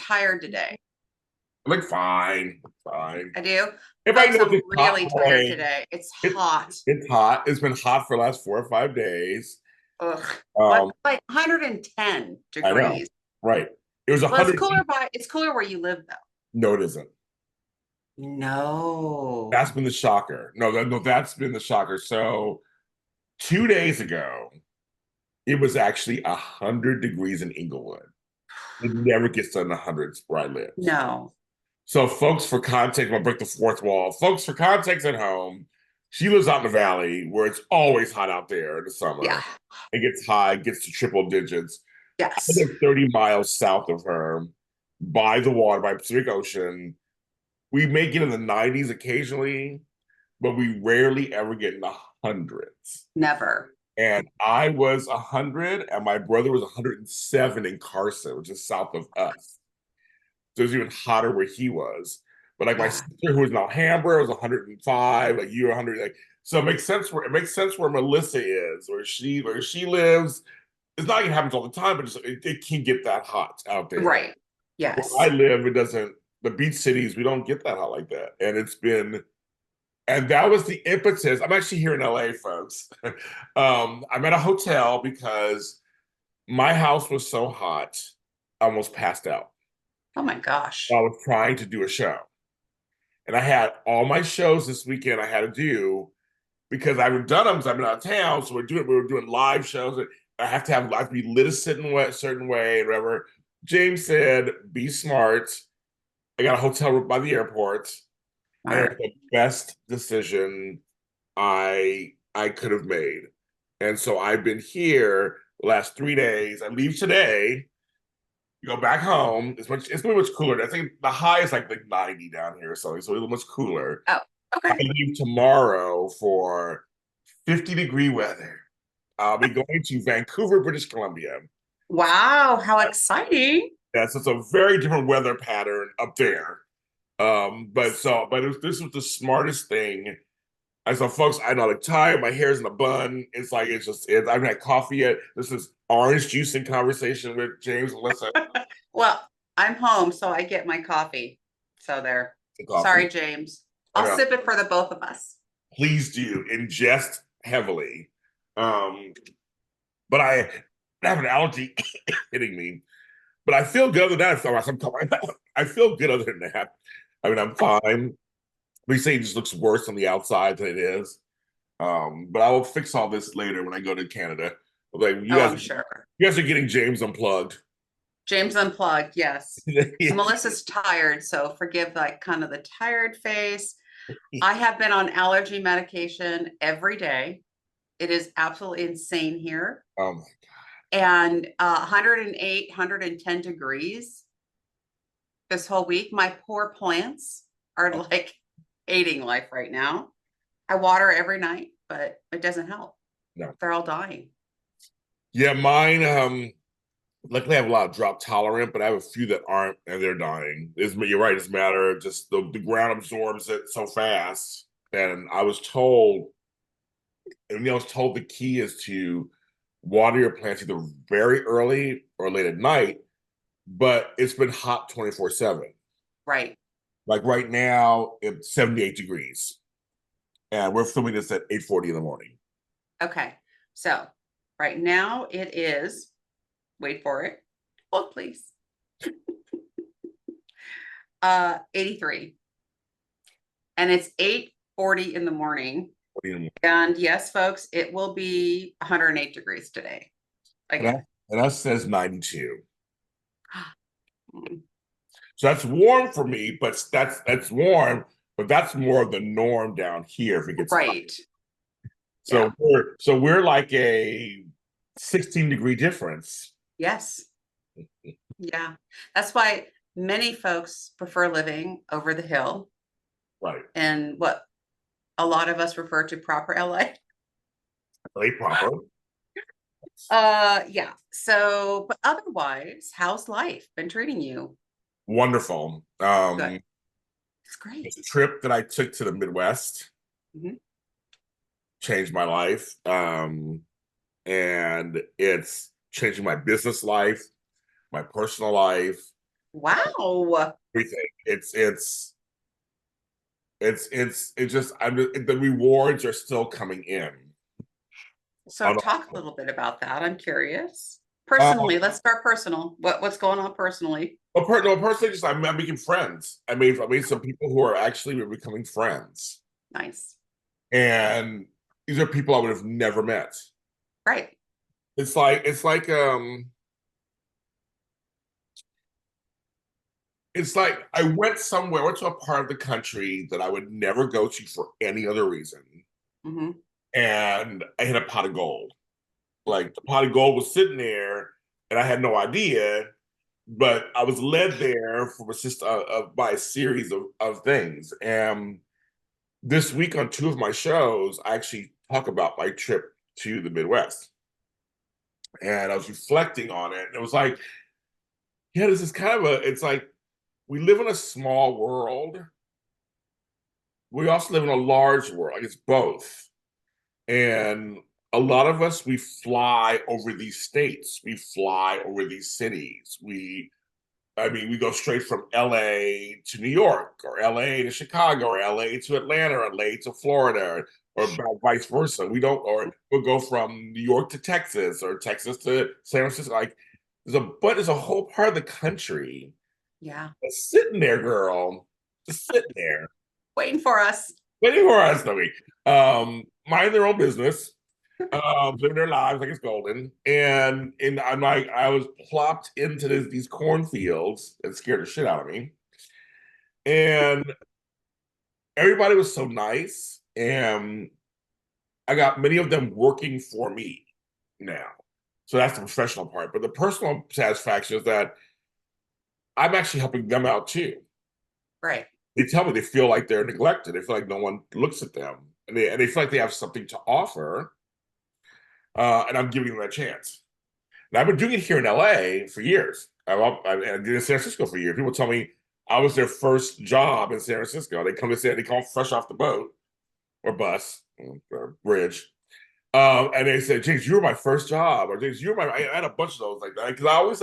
tired today. I'm like, fine, fine. I do. If I Folks, know I'm it's hot, really tired boy, today. It's it, hot. it's hot. It's been hot for the last 4 or 5 days. Ugh. Um, Like 110 I know, degrees. right? It was Well, 100. it's cooler where you live though. No, it isn't. No. That's been the shocker. No, that's been the shocker. So 2 days ago, it was actually 100 degrees in Inglewood. It never gets to the hundreds where I live. No. So, folks, for context, I'll break the fourth wall. Folks, for context at home, she lives out in the valley where it's always hot out there in the Yeah. summer. It gets high, it gets to triple digits. I Yes. live 30 miles south of her by the water, by Pacific Ocean. We may get in the 90s occasionally, but we rarely ever get in the hundreds. Never. And I was 100, and my brother was 107 in Carson, which is south of us. So it was even hotter where he was. But like my Yeah. sister, who was in Alhambra, was 105. Like you, 100. Like so, it makes sense where Melissa is, where she lives. It's not like it happens all the time, but it can get that hot out there. Right. Where I Yes. live, it doesn't. The beach cities, we don't get that hot like that, and it's been. And that was the impetus. I'm actually here in LA, folks. I'm at a hotel because my house was so hot, I almost passed out. Oh my I gosh. was trying to do a show. And I had all my shows this weekend I had to do because I haven't done them because I've been out of town. So we were doing live shows. And I have to be lit a certain way and whatever. James said, be smart. I got a hotel room by the airport. And it was Smart. the best decision I could have made. And so I've been here the last 3 days. I leave today, go back home. It's pretty much cooler. I think the high is like 90 down here or something, so it's much cooler. Oh, I okay. leave tomorrow for 50-degree weather. I'll be going to Vancouver, British Columbia. Wow, how exciting. Yes, it's a very different weather pattern up there. This was the smartest thing. I saw folks, I'm not like tired, my hair's in a bun. I haven't had coffee yet. This is orange juice in conversation with James and Lissa. Well, I'm home, so I get my coffee. So there. The coffee. Sorry, James. I I'll know. sip it for the both of us. Please do ingest heavily. Um, but I have an allergy hitting me. But I feel good other than that. I feel good other than that. I mean, I'm fine. We say it just looks worse on the outside than it is. But I will fix all this later when I go to Canada. Like Oh, I'm sure. you guys are getting James unplugged. James unplugged, yes. Yeah. Melissa's tired, so forgive like kind of the tired face. I have been on allergy medication every day. It is absolutely insane here. Um, And 108, 110 degrees this whole week. My poor plants are like hating life right now. I water every night, but it doesn't help. no. They're all dying. Yeah, mine. Luckily, I have a lot of drought tolerant, but I have a few that aren't, and they're dying. You're right. It's a matter of just the ground absorbs it so fast. And I was told the key is to water your plants either very early or late at night. But it's been hot 24/7. Right. Like right now, it's 78 degrees, and we're filming this at 8:40 in the morning. Okay. So right now it is, wait for it. Hold please. 83. And it's 8:40 in the morning. And yes, folks, it will be 108 degrees today. Again. And us says 92. So that's warm for me, but that's warm, but that's more of the norm down here if it gets hot. Right. So Yeah. we're like a 16-degree difference. Yes. Yeah. That's why many folks prefer living over the hill Right. and what a lot of us refer to proper LA. LA proper. Yeah. So, but otherwise, how's life been treating you? Wonderful. Good. It's great. It's a trip that I took to the Midwest. Mhm. Changed my life. And it's changing my business life, my personal life. Wow. everything. It's just the rewards are still coming in. So On, talk a little bit about that. I'm curious. um, Personally, let's start personal. What's going on personally? no, personally, just I'm making friends. I made some people who are actually becoming friends, Nice. and these are people I would have never met. Right. It's like it's like I went somewhere, went to a part of the country that I would never go to for any other reason, Hmm. and I hit a pot of gold. Like the pot of gold was sitting there, and I had no idea, but I was led there for just by a series of things. And this week on two of my shows, I actually talk about my trip to the Midwest, and I was reflecting on it. And it was like, yeah, this is kind of it's like we live in a small world. We also live in a large world. Like it's both. And a lot of us, we fly over these states. We fly over these cities. We go straight from LA to New York, or LA to Chicago, or LA to Atlanta, or LA to Florida, or vice versa. We don't, or we'll go from New York to Texas, or Texas to San Francisco. Like there's a whole part of the country Yeah. that's sitting there, girl, just sitting there, Waiting for us. waiting for us, Louis. Mind their own business, living their lives like it's golden. And I'm like, I was plopped into these cornfields that scared the shit out of me. And everybody was so nice. And I got many of them working for me now. So that's the professional part. But the personal satisfaction is that I'm actually helping them out too. Right. They tell me they feel like they're neglected. They feel like no one looks at them. And they feel like they have something to offer. And I'm giving them a chance. And I've been doing it here in LA for years. I did it in San Francisco for years. People tell me I was their first job in San Francisco. They come fresh off the boat or bus or bridge. And they said, James, you were my first job. Or James, you were I had a bunch of those like that. Because I always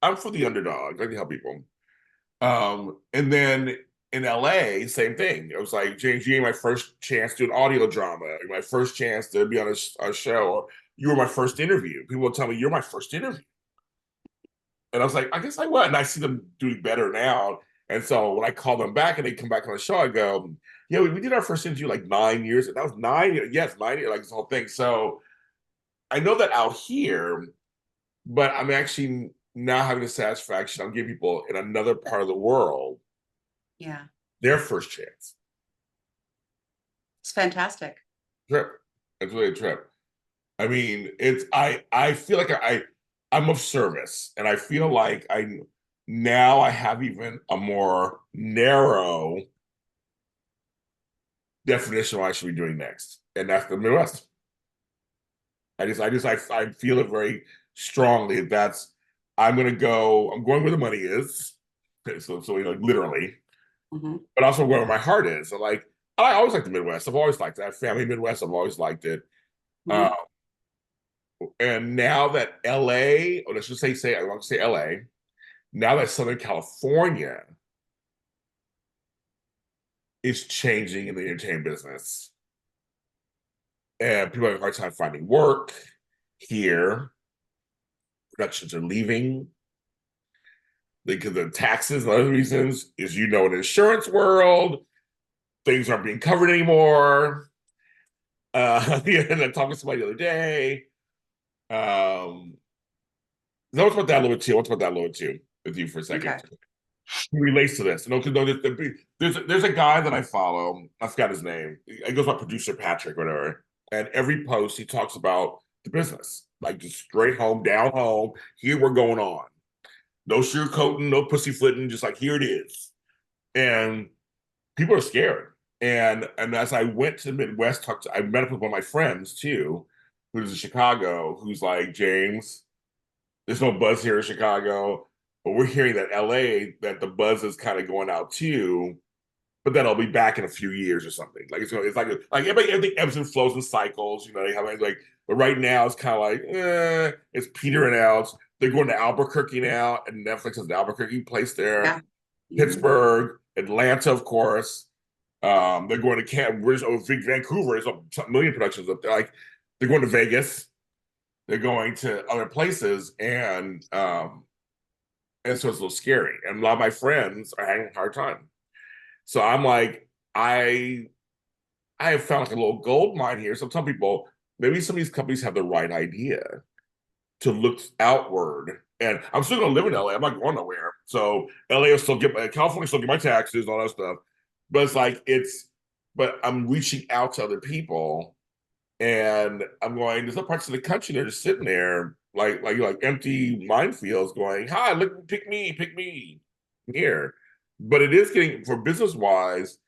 I'm for the underdog. I like to help people. And then in LA, same thing. It was like, James, you gave me my first chance to do an audio drama, my first chance to be on a show, or you were my first interview. People will tell me, you're my first interview. And I was like, I guess I was. And I see them doing better now. And so when I call them back and they come back on the show, I go, yeah, we did our first interview like 9 years. That was 9 years. Yes, 9 years, like this whole thing. So I know that out here, but I'm actually now having the satisfaction. I'm giving people in another part of the world Yeah. their first chance. It's fantastic. Trip. It's really a trip. I mean, I feel like I'm of service, and I feel like I have even a more narrow definition of what I should be doing next, and that's the Midwest. I feel it very strongly. That's I'm gonna go. I'm going where the money is. Okay, so literally, Hmm. but also where my heart is. So like I always like the Midwest. I've always liked that family Midwest. I've always liked it. Uh, Hmm. and now that LA, or let's just say I want to say LA. Now that Southern California is changing in the entertainment business, and people have a hard time finding work here, productions are leaving because of taxes and other reasons. Is in the insurance world, things aren't being covered anymore. And I talked to somebody the other day. Um, I want to talk about that a little bit too. I want to talk about that a little bit too with you for a second. Okay. Who relates to this? No, because no, there's a guy that I follow. I forgot his name. He goes by producer Patrick, whatever. And every post he talks about the business, like just straight home, down home. Here we're going on. No sugarcoating, no pussyfooting. Just like here it is. And people are scared. And as I went to the Midwest, I met up with one of my friends too, who's in Chicago, who's like, James, there's no buzz here in Chicago, but we're hearing that LA, that the buzz is kind of going out too, but that'll be back in a few years or something. Like it's like everything ebbs and flows in cycles. They have like, but right now it's kind of like it's petering out. They're going to Albuquerque now, and Netflix has an Albuquerque place there. Yeah. Mhm. Pittsburgh, Atlanta, of course. They're going to Camp. Vancouver is a million productions up there. Like they're going to Vegas. They're going to other places, and so it's a little scary. And a lot of my friends are having a hard time. So I'm like, I have found like a little gold mine here. So some people, maybe some of these companies have the right idea to look outward. And I'm still going to live in LA. I'm not going nowhere. So LA will still get California still get my taxes and all that stuff. But it's like but I'm reaching out to other people, and I'm going. There's other parts of the country that are just sitting there like empty minefields, going, "Hi, look, pick me here." But it is getting for business wise.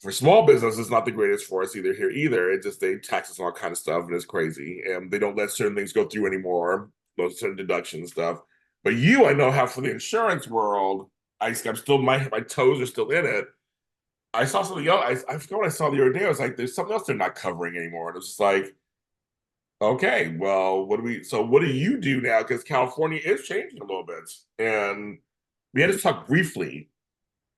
For small business, it's not the greatest for us either here either. It just they tax us on all kind of stuff, and it's crazy. And they don't let certain things go through anymore, those certain deductions stuff. But I know how for the insurance world, I'm still my toes are still in it. I saw something else. I forgot what I saw the other day. I was like, there's something else they're not covering anymore. And it's just like, okay, well, what do you do now? Because California is changing a little bit. And we had to talk briefly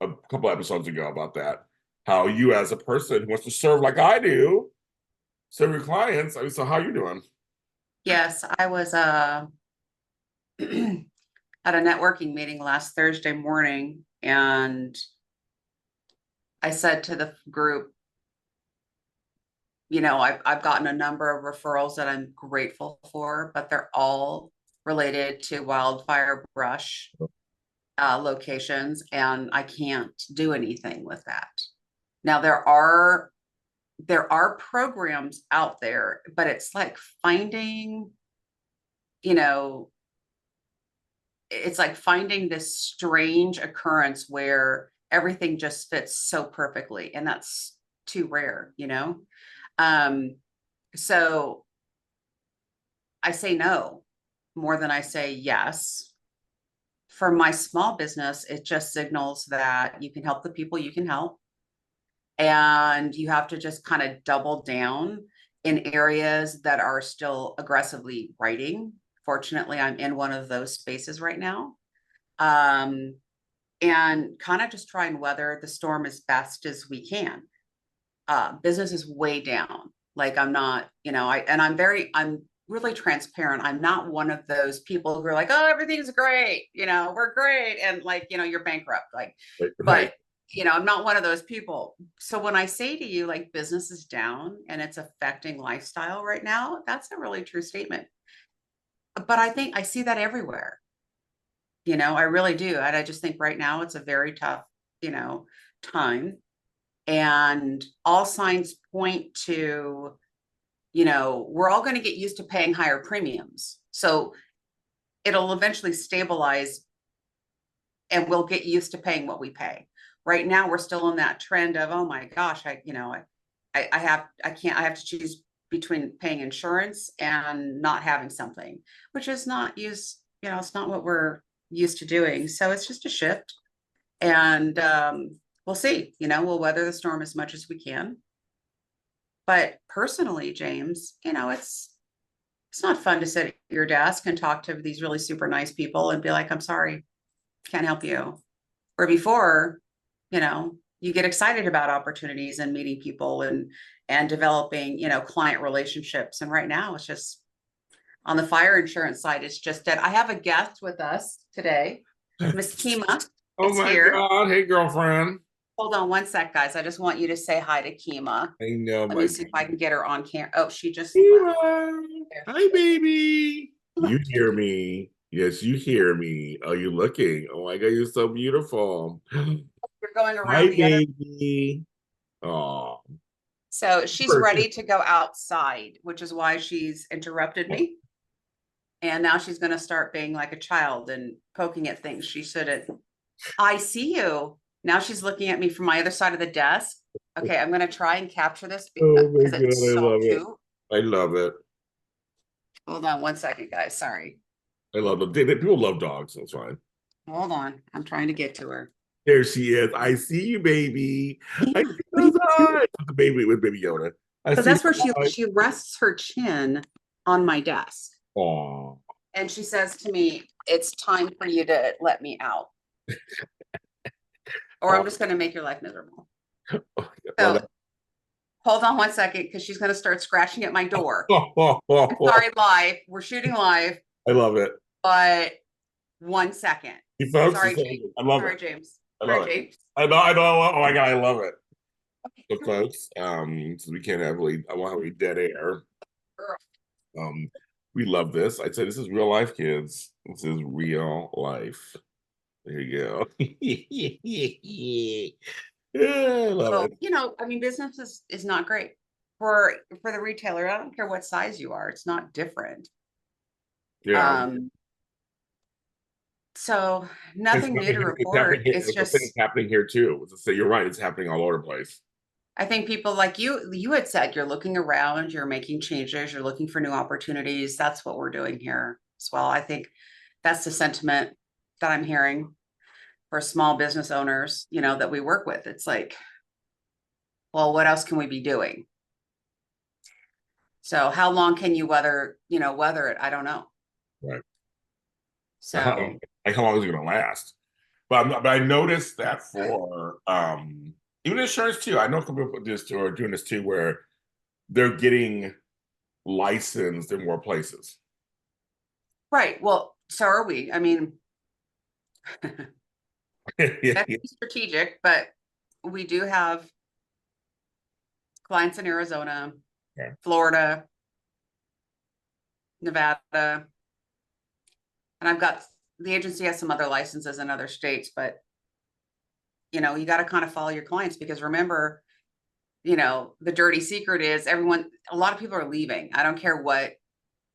a couple episodes ago about that. How you, as a person who wants to serve like I do, serve your clients. I mean, so how are you doing? Yes, I was at a networking meeting last Thursday morning, and I said to the group, I've gotten a number of referrals that I'm grateful for, but they're all related to wildfire brush locations, and I can't do anything with that. Now there are programs out there, but it's like finding, you know, it's like finding this strange occurrence where everything just fits so perfectly, and that's too rare. So I say no more than I say yes. For my small business, it just signals that you can help the people you can help, and you have to just kind of double down in areas that are still aggressively writing. Fortunately, I'm in one of those spaces right now. Um, and kind of just try and weather the storm as best as we can. Business is way down. Like I'm not, I'm really transparent. I'm not one of those people who are like, oh, everything's great, we're great. And like, you're bankrupt. Like, Right, right. but I'm not one of those people. So when I say to you, like, business is down and it's affecting lifestyle right now, that's a really true statement. But I think I see that everywhere. I really do. And I just think right now it's a very tough, time. And all signs point to, we're all going to get used to paying higher premiums. So it'll eventually stabilize and we'll get used to paying what we pay. Right now, we're still in that trend of, oh my gosh, I have to choose between paying insurance and not having something, which is not it's not what we're used to doing. So it's just a shift. And we'll see, we'll weather the storm as much as we can. But personally, James, it's not fun to sit at your desk and talk to these really super nice people and be like, I'm sorry, can't help you. Where before, you get excited about opportunities and meeting people and developing, client relationships. And right now it's just on the fire insurance side, it's just dead. I have a guest with us today, Miss Kima. Oh It's my here. God. Hey, girlfriend. Hold on one sec, guys. I just want you to say hi to Kima. I know Let my me see if I can get her on camera. Oh, she just left. Kima. There she Hi, is. baby. You hear me. Yes, you hear me. Are you looking? Oh my God, you're so beautiful. You're going Hi, around the other. baby. Oh, So she's ready to go outside, which is why she's interrupted me. And now she's going to start being like a child and poking at things she shouldn't. I see you. Now she's looking at me from my other side of the desk. Okay, I'm going to try and capture this oh my because God, it's I so love it. cute. I love it. Hold on one second, guys. Sorry. I love it. People love dogs. That's fine. Hold on. I'm trying to get to her. There she is. I see you, baby. I see What are you those doing? eyes. With baby Yoda. I So see that's where those eyes. she rests her chin on my desk. Aw. and she says to me, it's time for you to let me out, or I'm just going to make your life miserable. Well, So hold on one second, because she's going to start scratching at my door. I I'm sorry, live. We're shooting live, love it. but 1 second. You folks, Sorry, James. I love Sorry, it. James. I Sorry, love it. James. I know. Oh my God, I love it. So Okay. folks, so we can't have I want to have any dead air. We love this. I'd say this is real life, kids. This is real life. There you go. Yeah, I love So, it. I mean, business is not great for the retailer. I don't care what size you are. It's not different. Yeah. Um, so It's nothing new to happening, it's happening report. here. It's The thing is just, happening here too. So you're right. It's happening all over the place. I think people like you had said, you're looking around, you're making changes, you're looking for new opportunities. That's what we're doing here as well. I think that's the sentiment that I'm hearing for small business owners, that we work with. It's like, well, what else can we be doing? So how long can you weather it? I don't know. Right. So Like how long is it going to last? But I noticed that for even insurance too. I know a couple people are doing this too, where they're getting licensed in more places. right. Well, so are we. I mean, Yeah, that's strategic, but we do have clients in Arizona, yeah. Florida, Nevada, and I've got the agency has some other licenses in other states, but you got to kind of follow your clients, because remember, the dirty secret is a lot of people are leaving. I don't care what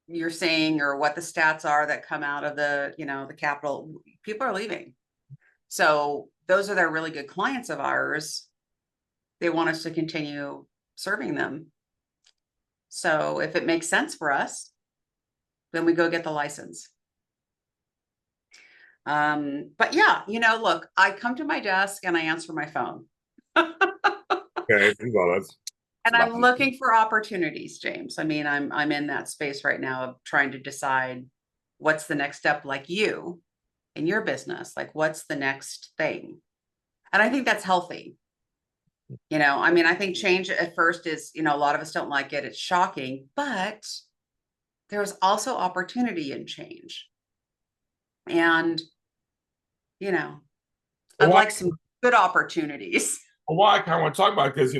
you're saying or what the stats are that come out of the capital, people are leaving. So those are their really good clients of ours. They want us to continue serving them. So if it makes sense for us, then we go get the license. But yeah, look, I come to my desk and I answer my phone. Okay, well, that's And I'm lovely. looking for opportunities, James. I mean, I'm in that space right now of trying to decide what's the next step, like you in your business, like what's the next thing. And I think that's healthy. I mean, I think change at first is, a lot of us don't like it. It's shocking, but there's also opportunity in change. And, you know, I'd Well, like some good opportunities. I kind of want to talk about, because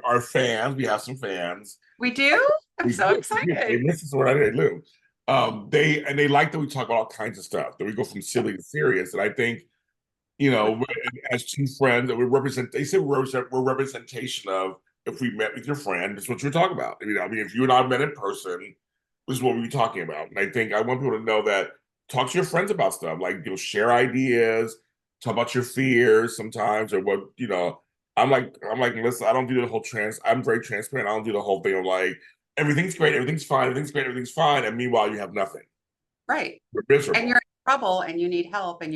our fans, we have some fans. We do? I'm so excited. This is what I did, Lou. They like that we talk about all kinds of stuff. That we go from silly to serious, and I think as two friends that we represent. They say we're representation of, if we met with your friend, this is what you're talking about. I mean, if you and I met in person, this is what we're talking about. And I think I want people to know that, talk to your friends about stuff, like share ideas, talk about your fears sometimes, or what I'm like, listen, I don't do the whole I'm very transparent. I don't do the whole thing of like, everything's great, everything's fine, everything's great, everything's fine, and meanwhile you have nothing. Right. You're And miserable. you're in trouble and you need help, and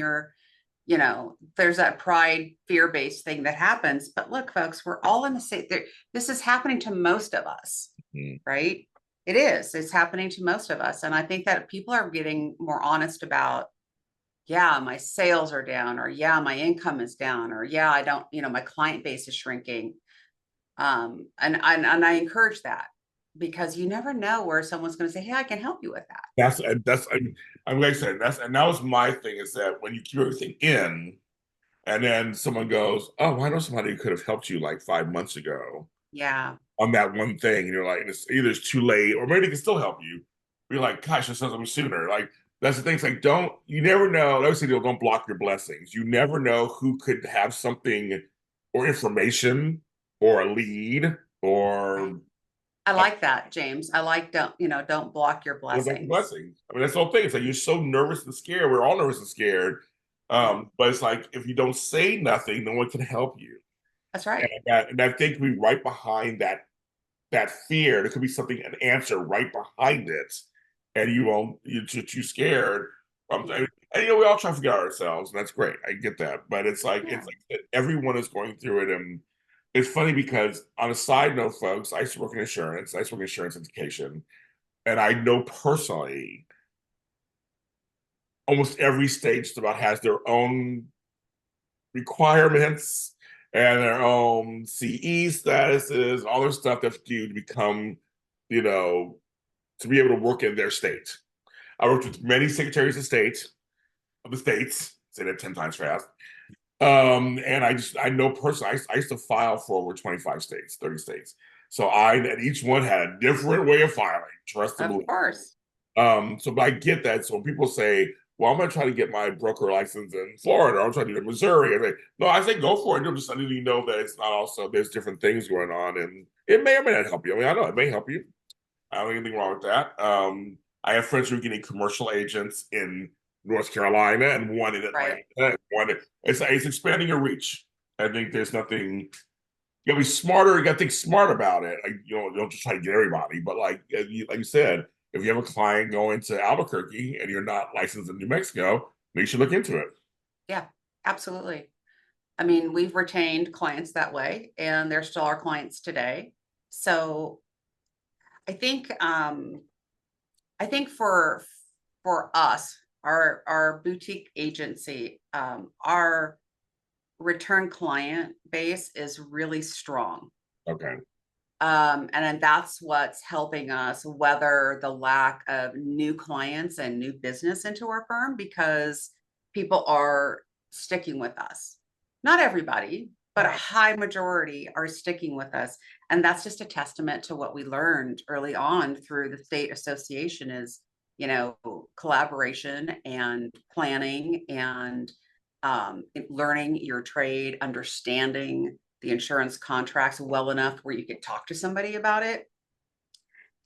there's that pride, fear-based thing that happens. But look, folks, we're all in the same there. This is happening to most of us, Mm. right? It is. It's happening to most of us. And I think that people are getting more honest about, yeah, my sales are down, or yeah, my income is down, or yeah, I don't, my client base is shrinking. And I encourage that, because you never know where someone's going to say, hey, I can help you with that. I'm like I said, that was my thing, is that when you keep everything in, and then someone goes, oh, I know somebody who could have helped you like 5 months ago Yeah. on that one thing, and you're like, it's either it's too late, or maybe they can still help you. You're like, gosh, this something sooner. Like, that's the thing. It's like, you never know. I always say, don't block your blessings. You never know who could have something, or information, or a lead, or I like that, James. I like, don't block your Look like blessings. blessings. I mean, that's the whole thing. It's like you're so nervous and scared. We're all nervous and scared. Yeah, But it's like, if you don't say nothing, no one can help you. that's right. And I think we right behind that fear, there could be something, an answer right behind it, and you're too scared. Yeah. We all try to figure out ourselves, and that's great. I get that, but Yeah. it's like that everyone is going through it, and it's funny because, on a side note, folks, I used to work in insurance. I used to work in insurance education, and I know personally almost every state just about has their own requirements and their own CE statuses, all their stuff that's due to become, you know, to be able to work in their state. I worked with many secretaries of state of the states, say that 10 times fast. And I know personally, I used to file for over 25 states, 30 states. So and each one had a different way of filing, trust and Of believe. course. But I get that. So when people say, well, I'm going to try to get my broker license in Florida, or I'm trying to do it in Missouri. I say, no, I say go for it. I'm just letting you know that it's not also, there's different things going on, and it may or may not help you. I mean, I know it may help you. I don't think anything wrong with that. I have friends who are getting commercial agents in North Carolina and one in Atlanta. Right. It's expanding your reach. I think there's nothing. You gotta be smarter. You gotta think smart about it. Like, you don't just try to get everybody, but like you said, if you have a client going to Albuquerque and you're not licensed in New Mexico, you should look into it. Yeah, absolutely. I mean, we've retained clients that way, and they're still our clients today. So I think for us, our boutique agency, our return client base is really strong. Okay. And then that's what's helping us weather the lack of new clients and new business into our firm, because people are sticking with us. Not everybody, but a high majority are sticking with us. And that's just a testament to what we learned early on through the state association is, collaboration and planning and learning your trade, understanding the insurance contracts well enough where you could talk to somebody about it,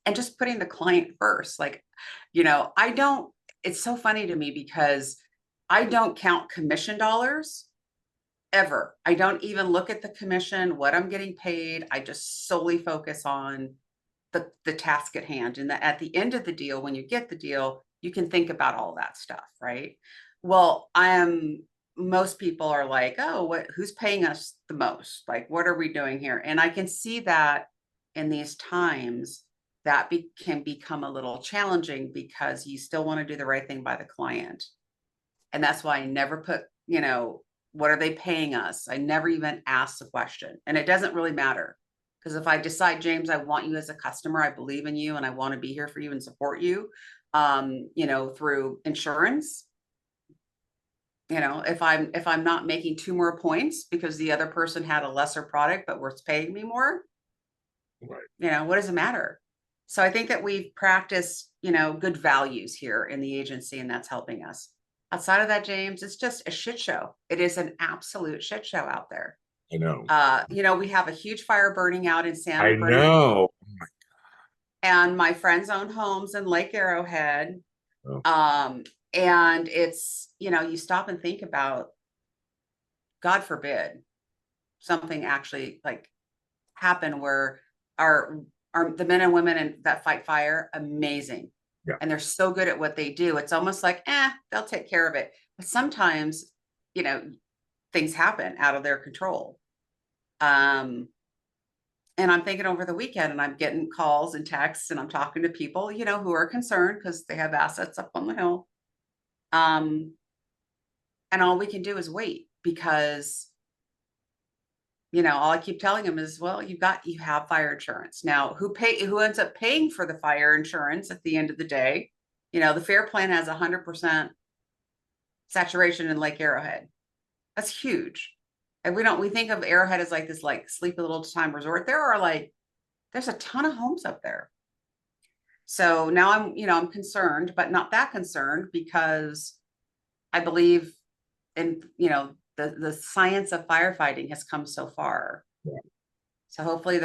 and just putting the client first. It's so funny to me because I don't count commission dollars ever. I don't even look at the commission, what I'm getting paid. I just solely focus on the task at hand. And at the end of the deal, when you get the deal, you can think about all that stuff, right? Well, most people are like, oh, who's paying us the most? Like, what are we doing here? And I can see that in these times that can become a little challenging because you still want to do the right thing by the client. And that's why I never put, what are they paying us? I never even ask the question. And it doesn't really matter. Because if I decide, James, I want you as a customer, I believe in you and I want to be here for you and support you, through insurance, if I'm not making 2 more points because the other person had a lesser product but was paying me more, right. What does it matter? So I think that we've practiced, good values here in the agency, and that's helping us. Outside of that, James, it's just a shit show. It is an absolute shit show out there. I know. We have a huge fire burning out in San I Bernardino, know. and my friends own homes in Lake Arrowhead. Oh. And it's, you stop and think about, God forbid, something actually like happen where the men and women that fight fire, amazing. Yeah. And they're so good at what they do. It's almost like, they'll take care of it. But sometimes, things happen out of their control. And I'm thinking over the weekend, and I'm getting calls and texts, and I'm talking to people, who are concerned because they have assets up on the hill. And all we can do is wait, because, all I keep telling them is, well, you have fire insurance. Now, who ends up paying for the fire insurance at the end of the day? The FAIR plan has 100% saturation in Lake Arrowhead. That's huge. And we think of Arrowhead as like this, like sleepy little time resort. There's a ton of homes up there. So now I'm concerned, but not that concerned, because I believe in, the science of firefighting has come so far. Yeah. So hopefully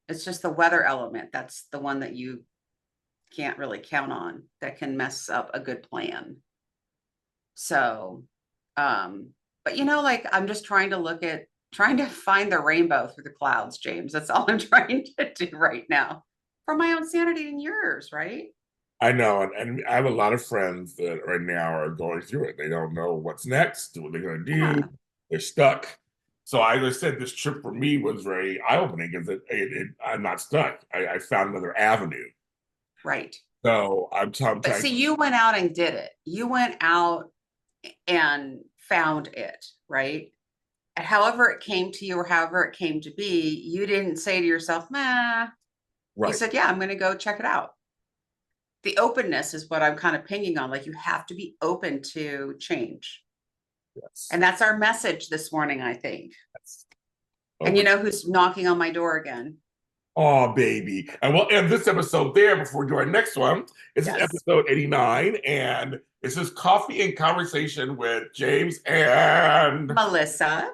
it's just the weather element. That's the one that you can't really count on, that can mess up a good plan. So, but I'm just trying to find the rainbow through the clouds, James. That's all I'm trying to do right now, for my own sanity and yours, right? I know, and I have a lot of friends that right now are going through it. They don't know what's next, what they're going to do. Yeah. They're stuck. So I just said this trip for me was very eye-opening, because I'm not stuck. I found another avenue. Right. So I'm But trying. see, you went out and did it. You went out and found it, right? And however it came to you or however it came to be, you didn't say to yourself, nah. You Right. said, yeah, I'm going to go check it out. The openness is what I'm kind of pinging on. Like, you have to be open to change. Yes. And that's our message this morning, I think. Yes. And you know who's knocking on my door again? Oh, baby. And we'll end this episode there before we do our next one. This is Yes. episode 89, and this is Coffee and Conversation with James and Melissa.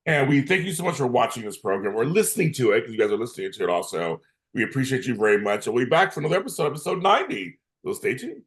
And we thank you so much for watching this program. We're listening to it because you guys are listening to it also. We appreciate you very much. And we'll be back for another episode, episode 90. So stay tuned.